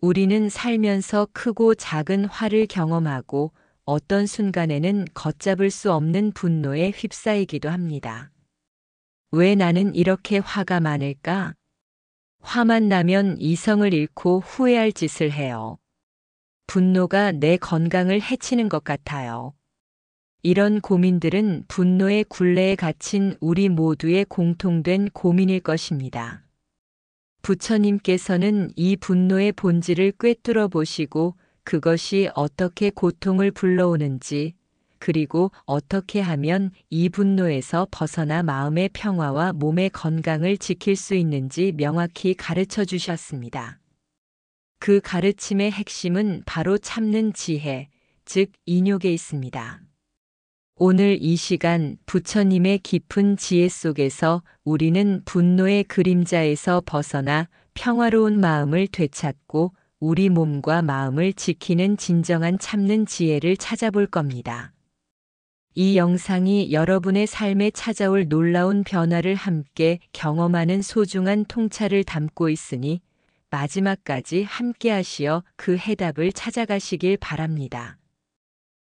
우리는 살면서 크고 작은 화를 경험하고 어떤 순간에는 걷잡을 수 없는 분노에 휩싸이기도 합니다. 왜 나는 이렇게 화가 많을까? 화만 나면 이성을 잃고 후회할 짓을 해요. 분노가 내 건강을 해치는 것 같아요. 이런 고민들은 분노의 굴레에 갇힌 우리 모두의 공통된 고민일 것입니다. 부처님께서는 이 분노의 본질을 꿰뚫어 보시고 그것이 어떻게 고통을 불러오는지, 그리고 어떻게 하면 이 분노에서 벗어나 마음의 평화와 몸의 건강을 지킬 수 있는지 명확히 가르쳐 주셨습니다. 그 가르침의 핵심은 바로 참는 지혜, 즉 인욕에 있습니다. 오늘 이 시간 부처님의 깊은 지혜 속에서 우리는 분노의 그림자에서 벗어나 평화로운 마음을 되찾고 우리 몸과 마음을 지키는 진정한 참는 지혜를 찾아볼 겁니다. 이 영상이 여러분의 삶에 찾아올 놀라운 변화를 함께 경험하는 소중한 통찰을 담고 있으니 마지막까지 함께 하시어 그 해답을 찾아가시길 바랍니다.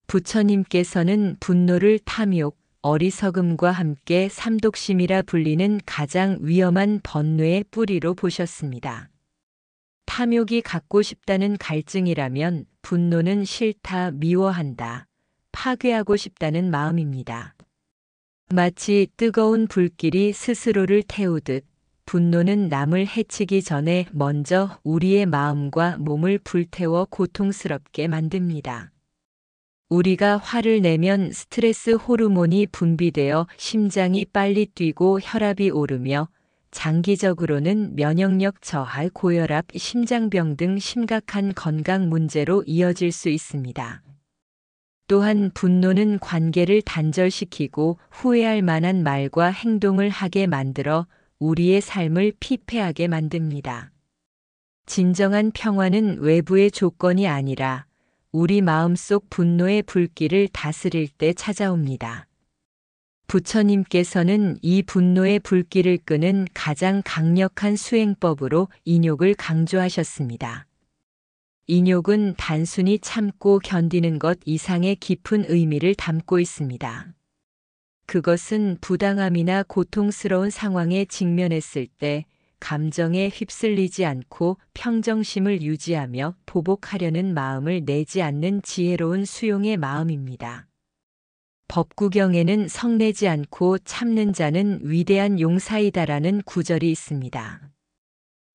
부처님께서는 분노를 탐욕, 어리석음과 함께 삼독심이라 불리는 가장 위험한 번뇌의 뿌리로 보셨습니다. 탐욕이 갖고 싶다는 갈증이라면 분노는 싫다, 미워한다, 파괴하고 싶다는 마음입니다. 마치 뜨거운 불길이 스스로를 태우듯 분노는 남을 해치기 전에 먼저 우리의 마음과 몸을 불태워 고통스럽게 만듭니다. 우리가 화를 내면 스트레스 호르몬이 분비되어 심장이 빨리 뛰고 혈압이 오르며 장기적으로는 면역력 저하, 고혈압, 심장병 등 심각한 건강 문제로 이어질 수 있습니다. 또한 분노는 관계를 단절시키고 후회할 만한 말과 행동을 하게 만들어 우리의 삶을 피폐하게 만듭니다. 진정한 평화는 외부의 조건이 아니라 우리 마음속 분노의 불길을 다스릴 때 찾아옵니다. 부처님께서는 이 분노의 불길을 끄는 가장 강력한 수행법으로 인욕을 강조하셨습니다. 인욕은 단순히 참고 견디는 것 이상의 깊은 의미를 담고 있습니다. 그것은 부당함이나 고통스러운 상황에 직면했을 때 감정에 휩쓸리지 않고 평정심을 유지하며 보복하려는 마음을 내지 않는 지혜로운 수용의 마음입니다. 법구경에는 성내지 않고 참는 자는 위대한 용사이다라는 구절이 있습니다.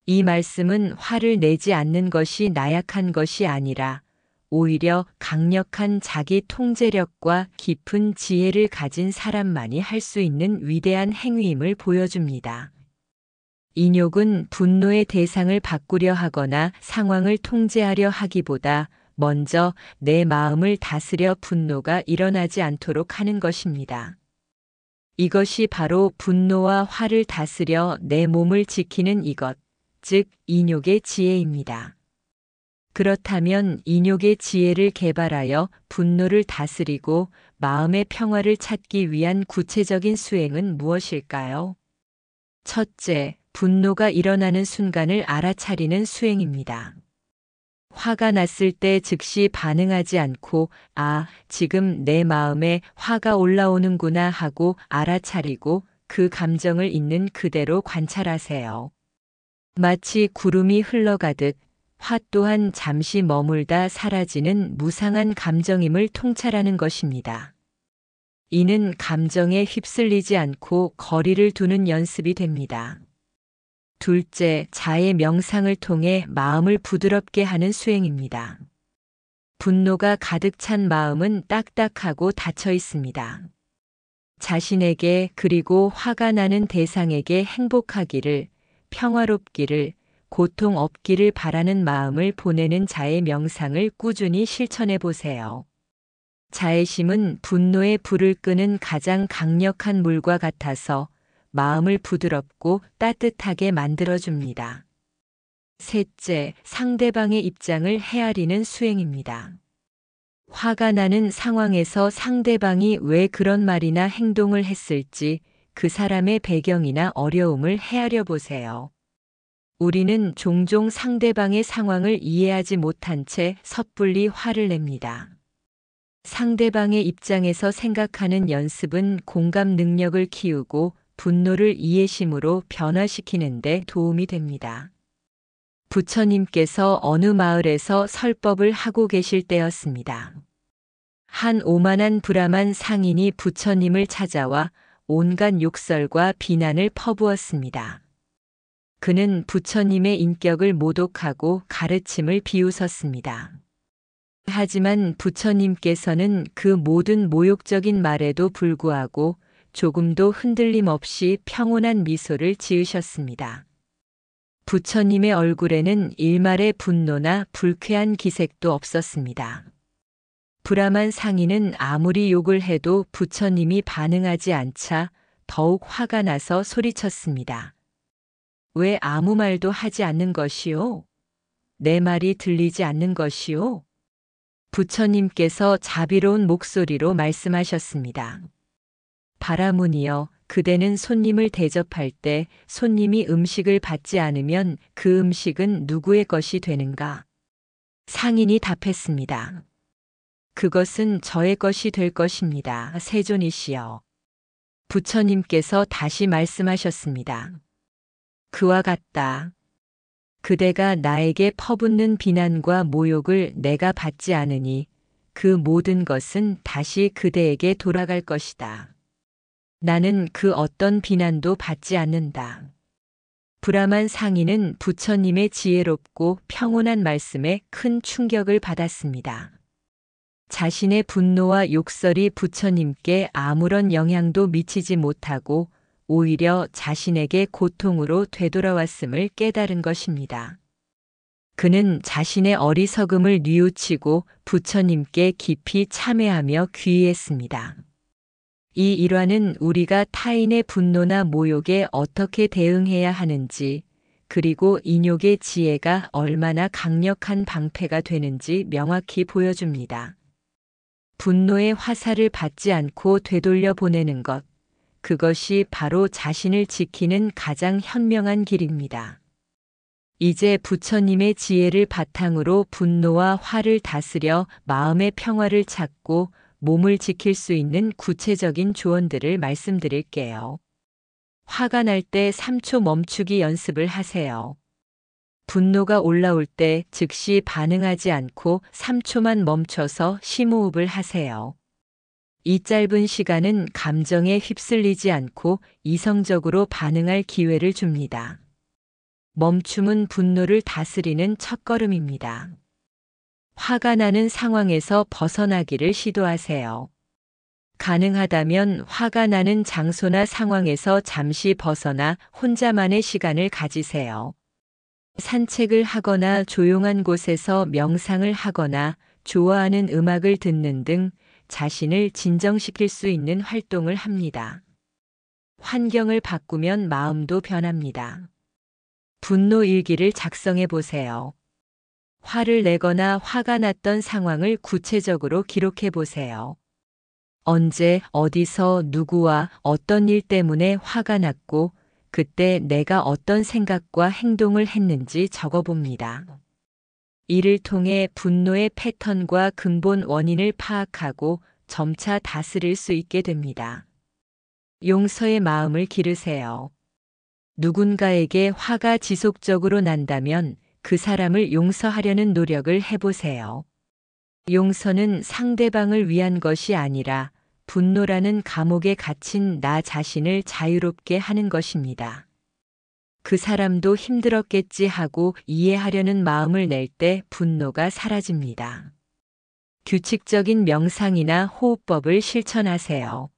이 말씀은 화를 내지 않는 것이 나약한 것이 아니라 오히려 강력한 자기 통제력과 깊은 지혜를 가진 사람만이 할 수 있는 위대한 행위임을 보여줍니다. 인욕은 분노의 대상을 바꾸려 하거나 상황을 통제하려 하기보다 먼저 내 마음을 다스려 분노가 일어나지 않도록 하는 것입니다. 이것이 바로 분노와 화를 다스려 내 몸을 지키는 이것, 즉 인욕의 지혜입니다. 그렇다면 인욕의 지혜를 개발하여 분노를 다스리고 마음의 평화를 찾기 위한 구체적인 수행은 무엇일까요? 첫째, 분노가 일어나는 순간을 알아차리는 수행입니다. 화가 났을 때 즉시 반응하지 않고 지금 내 마음에 화가 올라오는구나 하고 알아차리고 그 감정을 있는 그대로 관찰하세요. 마치 구름이 흘러가듯 화 또한 잠시 머물다 사라지는 무상한 감정임을 통찰하는 것입니다. 이는 감정에 휩쓸리지 않고 거리를 두는 연습이 됩니다. 둘째, 자의 명상을 통해 마음을 부드럽게 하는 수행입니다. 분노가 가득 찬 마음은 딱딱하고 닫혀 있습니다. 자신에게 그리고 화가 나는 대상에게 행복하기를, 평화롭기를, 고통 없기를 바라는 마음을 보내는 자의 명상을 꾸준히 실천해 보세요. 자애심은 분노의 불을 끄는 가장 강력한 물과 같아서 마음을 부드럽고 따뜻하게 만들어줍니다. 셋째, 상대방의 입장을 헤아리는 수행입니다. 화가 나는 상황에서 상대방이 왜 그런 말이나 행동을 했을지 그 사람의 배경이나 어려움을 헤아려 보세요. 우리는 종종 상대방의 상황을 이해하지 못한 채 섣불리 화를 냅니다. 상대방의 입장에서 생각하는 연습은 공감 능력을 키우고 분노를 이해심으로 변화시키는 데 도움이 됩니다. 부처님께서 어느 마을에서 설법을 하고 계실 때였습니다. 한 오만한 불암한 상인이 부처님을 찾아와 온갖 욕설과 비난을 퍼부었습니다. 그는 부처님의 인격을 모독하고 가르침을 비웃었습니다. 하지만 부처님께서는 그 모든 모욕적인 말에도 불구하고 조금도 흔들림 없이 평온한 미소를 지으셨습니다. 부처님의 얼굴에는 일말의 분노나 불쾌한 기색도 없었습니다. 불암한 상인은 아무리 욕을 해도 부처님이 반응하지 않자 더욱 화가 나서 소리쳤습니다. 왜 아무 말도 하지 않는 것이오? 내 말이 들리지 않는 것이오? 부처님께서 자비로운 목소리로 말씀하셨습니다. 바라문이여, 그대는 손님을 대접할 때 손님이 음식을 받지 않으면 그 음식은 누구의 것이 되는가? 상인이 답했습니다. 그것은 저의 것이 될 것입니다. 세존이시여. 부처님께서 다시 말씀하셨습니다. 그와 같다. 그대가 나에게 퍼붓는 비난과 모욕을 내가 받지 않으니 그 모든 것은 다시 그대에게 돌아갈 것이다. 나는 그 어떤 비난도 받지 않는다. 불암한 상인은 부처님의 지혜롭고 평온한 말씀에 큰 충격을 받았습니다. 자신의 분노와 욕설이 부처님께 아무런 영향도 미치지 못하고 오히려 자신에게 고통으로 되돌아왔음을 깨달은 것입니다. 그는 자신의 어리석음을 뉘우치고 부처님께 깊이 참회하며 귀의했습니다. 이 일화는 우리가 타인의 분노나 모욕에 어떻게 대응해야 하는지, 그리고 인욕의 지혜가 얼마나 강력한 방패가 되는지 명확히 보여줍니다. 분노의 화살을 받지 않고 되돌려 보내는 것, 그것이 바로 자신을 지키는 가장 현명한 길입니다. 이제 부처님의 지혜를 바탕으로 분노와 화를 다스려 마음의 평화를 찾고 몸을 지킬 수 있는 구체적인 조언들을 말씀드릴게요. 화가 날 때 3초 멈추기 연습을 하세요. 분노가 올라올 때 즉시 반응하지 않고 3초만 멈춰서 심호흡을 하세요. 이 짧은 시간은 감정에 휩쓸리지 않고 이성적으로 반응할 기회를 줍니다. 멈춤은 분노를 다스리는 첫걸음입니다. 화가 나는 상황에서 벗어나기를 시도하세요. 가능하다면 화가 나는 장소나 상황에서 잠시 벗어나 혼자만의 시간을 가지세요. 산책을 하거나 조용한 곳에서 명상을 하거나 좋아하는 음악을 듣는 등 자신을 진정시킬 수 있는 활동을 합니다. 환경을 바꾸면 마음도 변합니다. 분노 일기를 작성해 보세요. 화를 내거나 화가 났던 상황을 구체적으로 기록해 보세요. 언제, 어디서, 누구와 어떤 일 때문에 화가 났고, 그때 내가 어떤 생각과 행동을 했는지 적어봅니다. 이를 통해 분노의 패턴과 근본 원인을 파악하고 점차 다스릴 수 있게 됩니다. 용서의 마음을 기르세요. 누군가에게 화가 지속적으로 난다면 그 사람을 용서하려는 노력을 해보세요. 용서는 상대방을 위한 것이 아니라 분노라는 감옥에 갇힌 나 자신을 자유롭게 하는 것입니다. 그 사람도 힘들었겠지 하고 이해하려는 마음을 낼 때 분노가 사라집니다. 규칙적인 명상이나 호흡법을 실천하세요.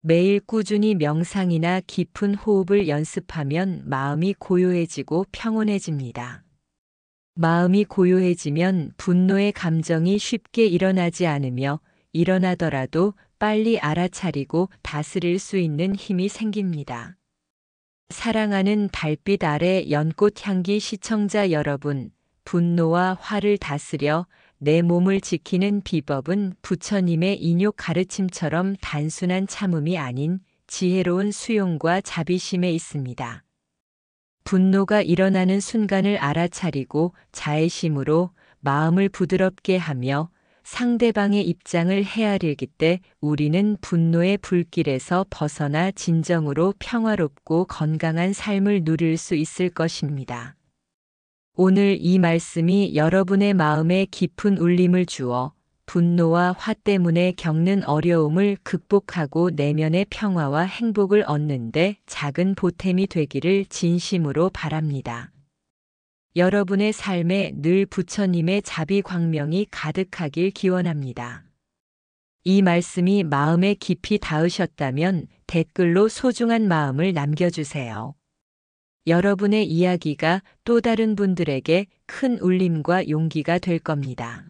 매일 꾸준히 명상이나 깊은 호흡을 연습하면 마음이 고요해지고 평온해집니다. 마음이 고요해지면 분노의 감정이 쉽게 일어나지 않으며 일어나더라도 빨리 알아차리고 다스릴 수 있는 힘이 생깁니다. 사랑하는 달빛 아래 연꽃 향기 시청자 여러분, 분노와 화를 다스려 내 몸을 지키는 비법은 부처님의 인욕 가르침처럼 단순한 참음이 아닌 지혜로운 수용과 자비심에 있습니다. 분노가 일어나는 순간을 알아차리고 자애심으로 마음을 부드럽게 하며 상대방의 입장을 헤아리기 때 우리는 분노의 불길에서 벗어나 진정으로 평화롭고 건강한 삶을 누릴 수 있을 것입니다. 오늘 이 말씀이 여러분의 마음에 깊은 울림을 주어 분노와 화 때문에 겪는 어려움을 극복하고 내면의 평화와 행복을 얻는데 작은 보탬이 되기를 진심으로 바랍니다. 여러분의 삶에 늘 부처님의 자비 광명이 가득하길 기원합니다. 이 말씀이 마음에 깊이 닿으셨다면 댓글로 소중한 마음을 남겨주세요. 여러분의 이야기가 또 다른 분들에게 큰 울림과 용기가 될 겁니다.